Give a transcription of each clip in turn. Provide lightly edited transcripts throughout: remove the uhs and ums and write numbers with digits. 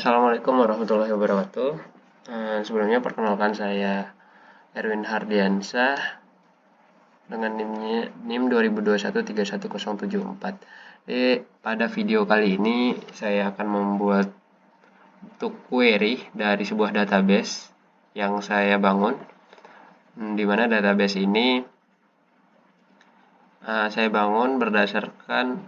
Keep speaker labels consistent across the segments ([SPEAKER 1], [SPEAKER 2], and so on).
[SPEAKER 1] Assalamualaikum warahmatullahi wabarakatuh. Sebelumnya perkenalkan saya Erwin Hardiansyah dengan NIM 2021 31074. Jadi pada video kali ini saya akan membuat untuk query dari sebuah database yang saya bangun, di mana database ini saya bangun berdasarkan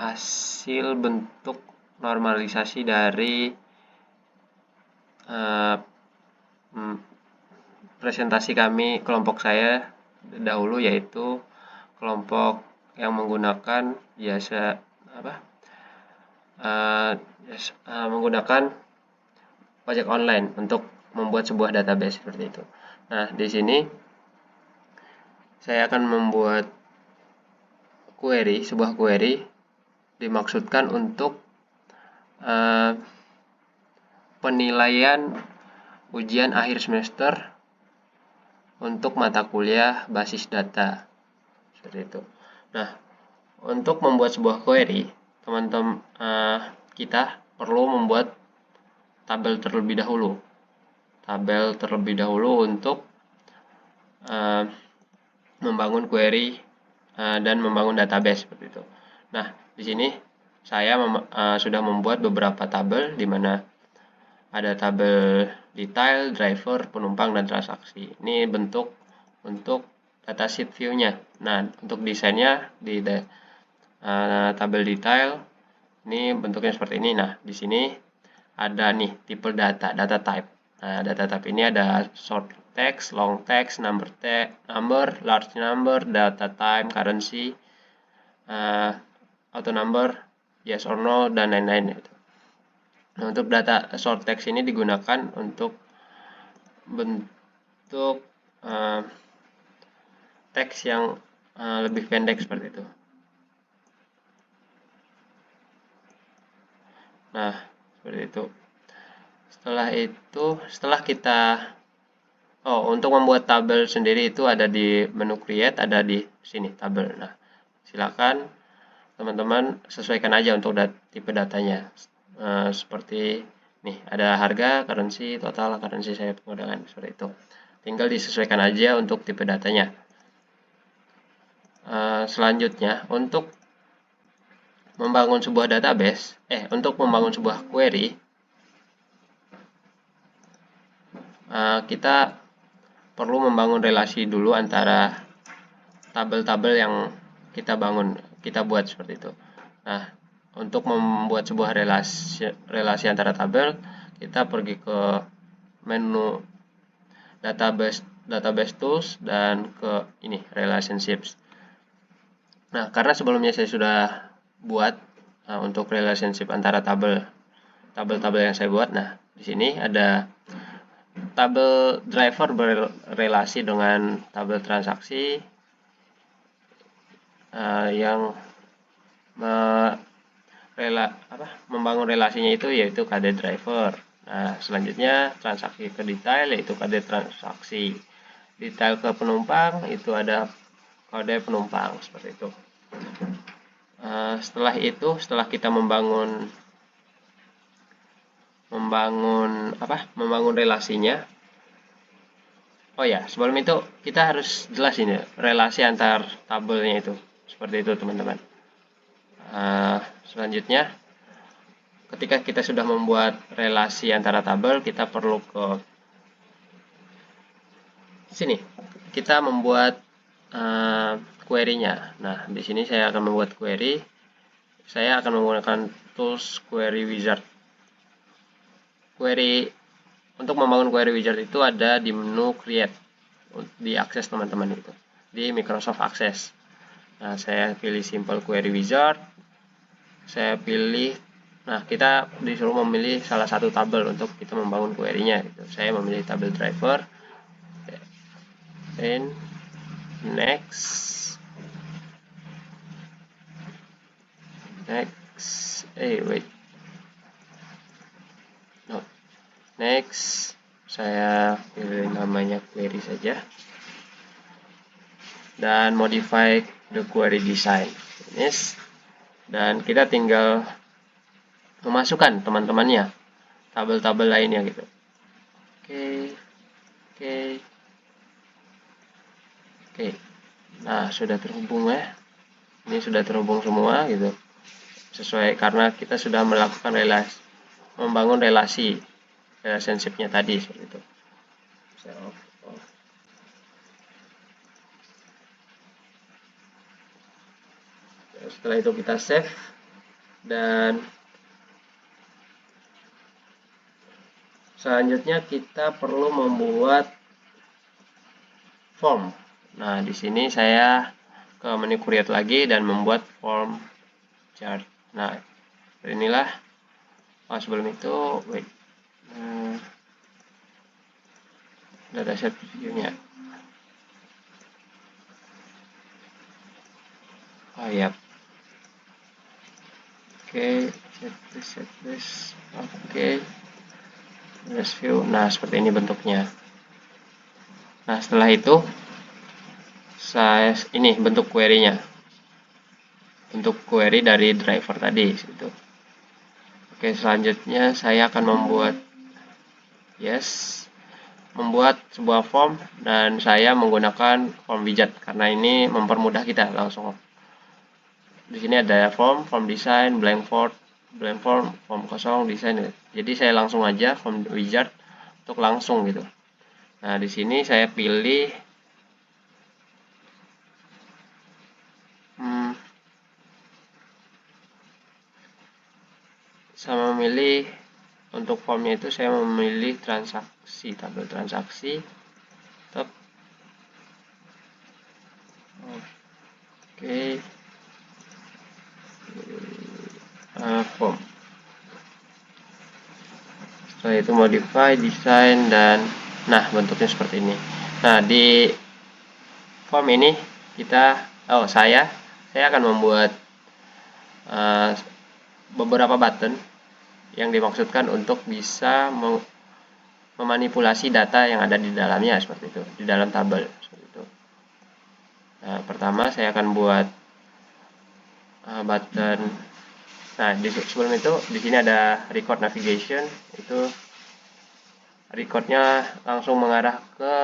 [SPEAKER 1] hasil bentuk normalisasi dari presentasi kami kelompok saya dahulu, yaitu kelompok yang menggunakan menggunakan ojek online untuk membuat sebuah database seperti itu. Nah, di sini saya akan membuat sebuah query dimaksudkan untuk penilaian ujian akhir semester untuk mata kuliah basis data seperti itu. Nah, untuk membuat sebuah query, teman-teman kita perlu membuat tabel terlebih dahulu untuk membangun query dan membangun database seperti itu. Nah, di sini saya sudah membuat beberapa tabel, di mana ada tabel detail, driver, penumpang, dan transaksi. Ini bentuk untuk datasheet view-nya. Nah, untuk desainnya di tabel detail ini bentuknya seperti ini. Nah, di sini ada nih tipe data type. Nah, data type ini ada short text, long text, number, large number, data time, currency, auto number, yes or no, dan lain-lain. Nah, untuk data short text ini digunakan untuk bentuk teks yang lebih pendek seperti itu. Nah, seperti itu. Setelah kita untuk membuat tabel sendiri itu ada di menu create, ada di sini tabel. Nah, silakan teman-teman sesuaikan aja untuk tipe datanya. Seperti nih, ada harga, currency, total, currency saya menggunakan seperti itu. Tinggal disesuaikan aja untuk tipe datanya. Selanjutnya, untuk membangun sebuah database, untuk membangun sebuah query, kita perlu membangun relasi dulu antara tabel-tabel yang kita buat seperti itu. Nah, untuk membuat sebuah relasi antara tabel, kita pergi ke menu database tools dan ke ini relationships. Nah, karena sebelumnya saya sudah buat untuk relationship antara tabel-tabel yang saya buat. Nah, di sini ada tabel driver berrelasi dengan tabel transaksi yang membangun relasinya itu yaitu KD driver. Nah, selanjutnya transaksi ke detail yaitu KD transaksi. Detail ke penumpang itu ada kode penumpang seperti itu. Setelah kita membangun relasinya. Sebelum itu kita harus jelas ini relasi antar tabelnya itu. Seperti itu, teman-teman. Selanjutnya, ketika kita sudah membuat relasi antara tabel, kita perlu ke sini. Kita membuat query-nya. Nah, di sini saya akan membuat query. Saya akan menggunakan tools query wizard. Untuk membangun query wizard itu ada di menu create, di akses teman-teman itu, di Microsoft Access. Nah, saya pilih simple query wizard. Kita disuruh memilih salah satu tabel untuk kita membangun query-nya gitu. Saya memilih tabel driver. And next. Next, saya pilih namanya query saja. Dan modify the query design. Dan kita tinggal memasukkan teman-temannya, tabel-tabel lainnya gitu. Oke. Nah, sudah terhubung ya. Ini sudah terhubung semua gitu. Sesuai karena kita sudah melakukan relasi, membangun relasi relationship-nya tadi seperti itu. Setelah itu kita save dan selanjutnya kita perlu membuat form. Nah, di sini saya ke menu create lagi dan membuat form chart. Nah, inilah. Sebelum itu, wait, dataset view-nya. Ya. Oke, checklist. Oke. View. Nah, seperti ini bentuknya. Nah, setelah itu ini bentuk query-nya. Bentuk query dari driver tadi gitu. Oke, selanjutnya saya akan membuat sebuah form dan saya menggunakan form widget karena ini mempermudah kita langsung. Di sini ada form design, blank form, form kosong, design. Jadi saya langsung aja form widget untuk langsung gitu. Nah, di sini saya pilih saya memilih untuk formnya itu saya memilih transaksi, tabel transaksi. Oke. Form. Setelah itu modify, design, dan nah bentuknya seperti ini. Nah, di form ini saya akan membuat beberapa button yang dimaksudkan untuk bisa memanipulasi data yang ada di dalamnya seperti itu, di dalam tabel seperti itu. Nah, pertama saya akan buat button. Nah, sebelum itu di sini ada record navigation, itu recordnya langsung mengarah ke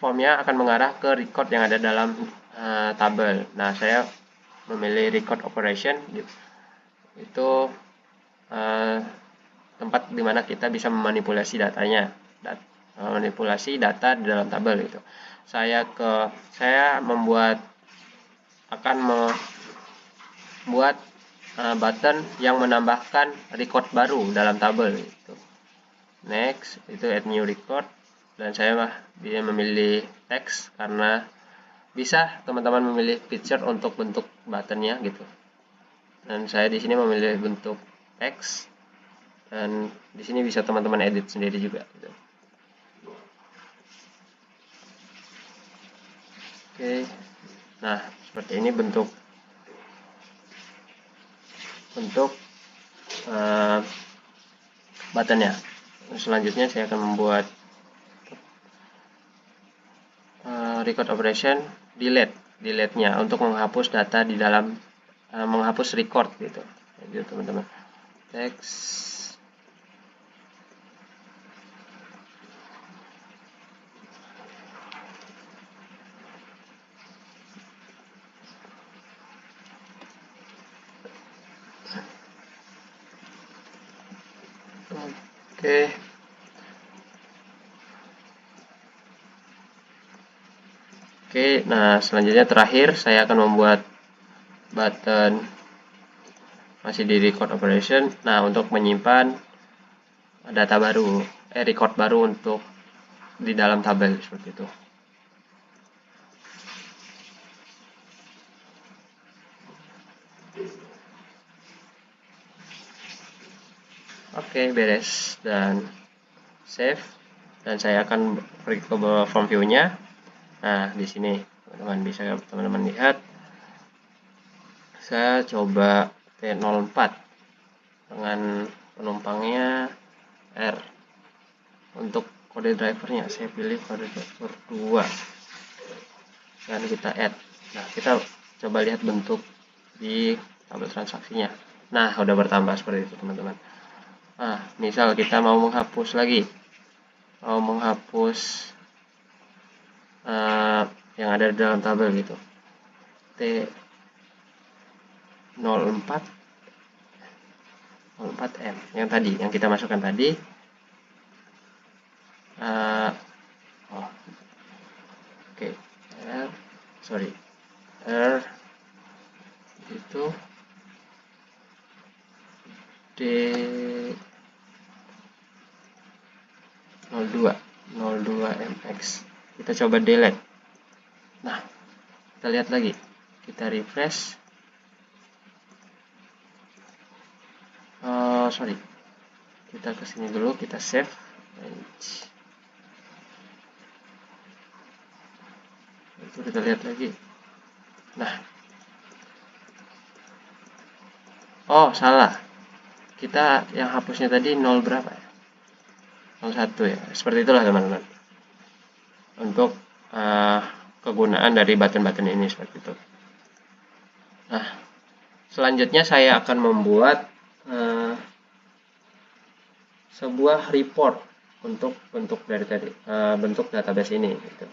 [SPEAKER 1] formnya akan mengarah ke record yang ada dalam tabel. Nah, saya memilih record operation, itu tempat dimana kita bisa memanipulasi datanya, manipulasi data di dalam tabel itu. Saya akan membuat button yang menambahkan record baru dalam tabel itu. Next, itu add new record, dan saya memilih text karena bisa teman-teman memilih picture untuk bentuk buttonnya gitu. Dan saya di sini memilih bentuk text, dan di sini bisa teman-teman edit sendiri juga gitu. Oke. Nah, seperti ini bentuk buttonnya. Selanjutnya saya akan membuat record operation delete-nya untuk menghapus data di dalam menghapus record gitu. Jadi teman-teman. Text. Oke, nah selanjutnya terakhir saya akan membuat button masih di record operation. Nah, untuk menyimpan data baru, record baru untuk di dalam tabel seperti itu. Oke, beres dan save, dan saya akan pergi ke bawah form view-nya. Nah, di sini teman-teman bisa lihat. Saya coba T04 dengan penumpangnya R. Untuk kode drivernya saya pilih kode driver 2 dan kita add. Nah, kita coba lihat bentuk di tabel transaksinya. Nah, udah bertambah seperti itu teman-teman. Nah, misal kita mau menghapus lagi, mau menghapus yang ada di dalam tabel gitu, T04M yang tadi, yang kita masukkan tadi. R itu D02MX. Kita coba delete. Nah, kita lihat lagi, kita refresh. Kita kesini dulu, kita save. Itu kita lihat lagi. Nah, salah. Kita yang hapusnya tadi 0 berapa ya? 01 ya. Seperti itulah teman-teman. Untuk kegunaan dari button-button ini seperti itu. Nah, selanjutnya saya akan membuat sebuah report untuk bentuk dari tadi, bentuk database ini gitu.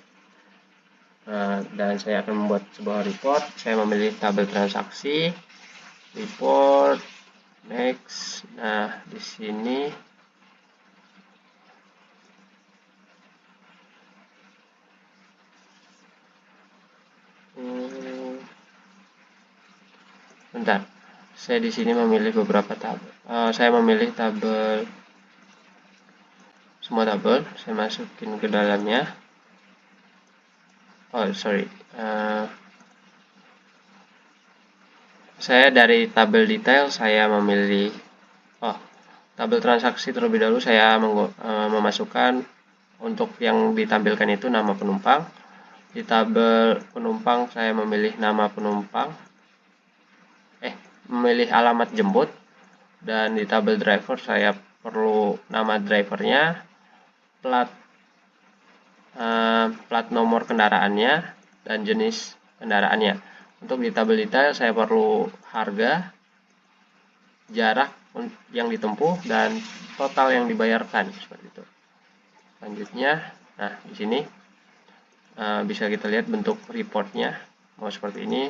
[SPEAKER 1] Dan saya akan membuat sebuah report. Saya memilih tabel transaksi, report, next. Nah, di sini bentar. Saya di sini memilih beberapa tabel. Saya memilih tabel, semua tabel. Saya masukin ke dalamnya. Saya dari tabel detail saya memilih tabel transaksi terlebih dahulu. Saya memasukkan untuk yang ditampilkan itu nama penumpang. Di tabel penumpang saya memilih nama penumpang, memilih alamat jemput. Dan di tabel driver saya perlu nama drivernya, plat nomor kendaraannya, dan jenis kendaraannya. Untuk di tabel detail saya perlu harga, jarak yang ditempuh, dan total yang dibayarkan seperti itu. Selanjutnya, nah di sini bisa kita lihat bentuk reportnya, mau seperti ini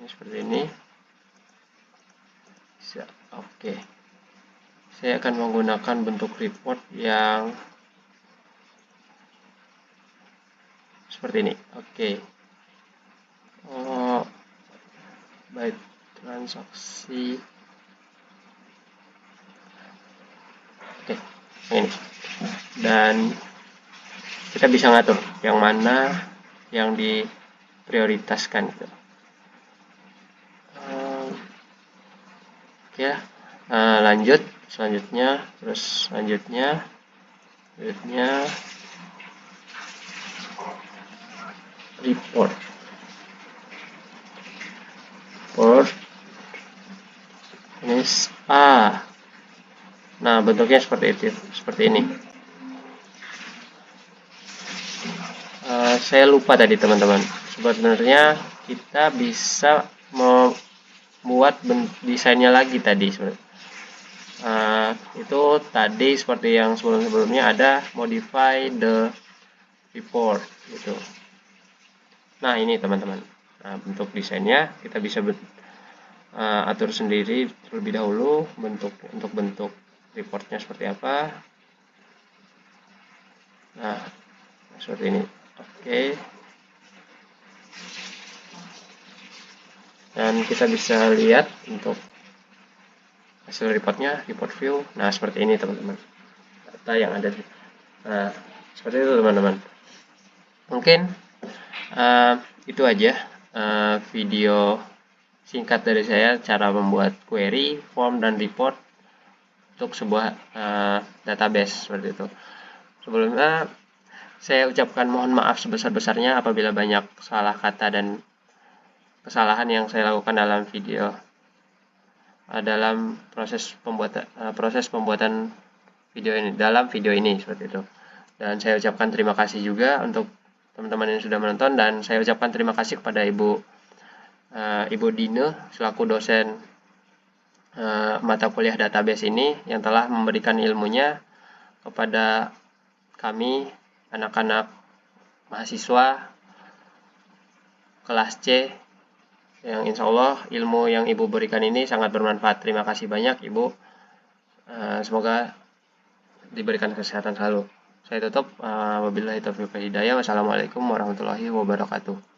[SPEAKER 1] seperti ini. Oke. Saya akan menggunakan bentuk report yang seperti ini. Oke. By transaksi. Oke, ini. Dan kita bisa ngatur yang mana yang diprioritaskan gitu. Oke, lanjut. Selanjutnya report ini. Nah, bentuknya seperti ini. Saya lupa tadi teman-teman, sebenarnya kita bisa membuat desainnya lagi tadi. Itu tadi seperti yang sebelumnya ada modify the report gitu. Nah, ini teman-teman, bentuk desainnya kita bisa atur sendiri terlebih dahulu untuk bentuk reportnya seperti apa. Nah, seperti ini. Oke. Dan kita bisa lihat untuk hasil reportnya, report view. Nah, seperti ini teman-teman, data yang ada. Nah, seperti itu teman-teman. Mungkin itu aja video singkat dari saya, cara membuat query, form, dan report untuk sebuah database seperti itu. Sebelumnya saya ucapkan mohon maaf sebesar-besarnya apabila banyak salah kata dan kesalahan yang saya lakukan dalam video, dalam proses pembuatan video ini seperti itu. Dan saya ucapkan terima kasih juga untuk teman-teman yang sudah menonton, dan saya ucapkan terima kasih kepada Ibu Ibu Dine selaku dosen mata kuliah database ini yang telah memberikan ilmunya kepada kami anak-anak mahasiswa kelas C, yang insya Allah ilmu yang Ibu berikan ini sangat bermanfaat. Terima kasih banyak Ibu. Semoga diberikan kesehatan selalu. Saya tutup. Wabillahi taufiq wal hidayah. Wassalamualaikum warahmatullahi wabarakatuh.